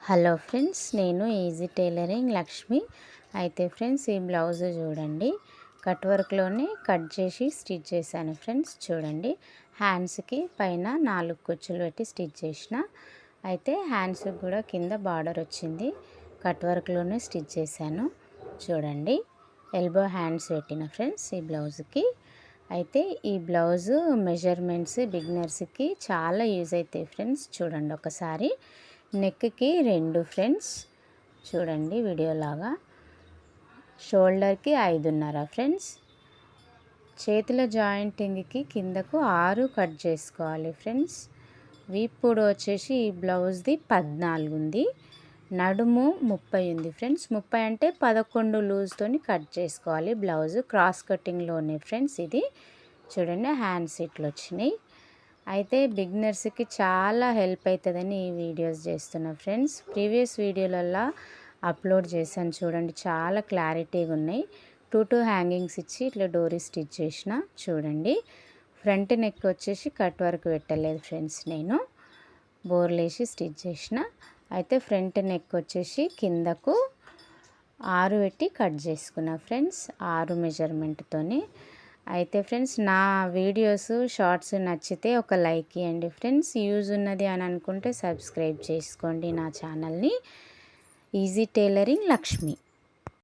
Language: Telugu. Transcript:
హలో ఫ్రెండ్స్, నేను ఈజీ టైలరింగ్ లక్ష్మి. అయితే ఫ్రెండ్స్, ఈ బ్లౌజ్ చూడండి, కట్ వర్క్లోనే కట్ చేసి స్టిచ్ చేశాను ఫ్రెండ్స్. చూడండి, హ్యాండ్స్కి పైన 4 కుచ్చులు పెట్టి స్టిచ్ చేసిన. అయితే హ్యాండ్స్కి కూడా కింద బార్డర్ వచ్చింది, కట్ వర్క్లోనే స్టిచ్ చేశాను. చూడండి, ఎల్బో హ్యాండ్స్ పెట్టిన ఫ్రెండ్స్ ఈ బ్లౌజ్కి. అయితే ఈ బ్లౌజు మెజర్మెంట్స్ బిగినర్స్కి చాలా యూజ్ అవుతాయి ఫ్రెండ్స్. చూడండి ఒకసారి. నెక్కి 2 ఫ్రెండ్స్, చూడండి వీడియోలాగా. షోల్డర్కి 5.5 ఫ్రెండ్స్. చేతుల జాయింటింగ్కి కిందకు 6 కట్ చేసుకోవాలి ఫ్రెండ్స్. వీప్పుడు వచ్చేసి ఈ బ్లౌజ్ది 14 ఉంది. నడుము 30 ఉంది ఫ్రెండ్స్. 30 అంటే 11 లూజ్తోని కట్ చేసుకోవాలి బ్లౌజ్. క్రాస్ కటింగ్లోనే ఫ్రెండ్స్ ఇది. చూడండి, హ్యాండ్స్ ఇట్లా వచ్చినాయి. అయితే బిగినర్స్కి చాలా హెల్ప్ అవుతుందని ఈ వీడియోస్ చేస్తున్నా ఫ్రెండ్స్. ప్రీవియస్ వీడియోలలో అప్లోడ్ చేశాను చూడండి, చాలా క్లారిటీగా ఉన్నాయి. 2 హ్యాంగింగ్స్ ఇచ్చి ఇట్లా డోరీ స్టిచ్ చేసిన. చూడండి, ఫ్రంట్ నెక్ వచ్చేసి కట్ వర్క్ పెట్టలేదు ఫ్రెండ్స్, నేను బోర్లేసి స్టిచ్ చేసిన. అయితే ఫ్రంట్ నెక్ వచ్చేసి కిందకు 6 పెట్టి కట్ చేసుకున్నా ఫ్రెండ్స్, 6 మెజర్మెంట్తోని. అయితే ఫ్రెండ్స్, నా వీడియోస్ షార్ట్స్ నచ్చితే ఒక లైక్ ఇవ్వండి ఫ్రెండ్స్. యూజ్ ఉన్నది అని అనుకుంటే సబ్స్క్రైబ్ చేసుకోండి నా ఛానల్ని. Easy tailoring Lakshmi.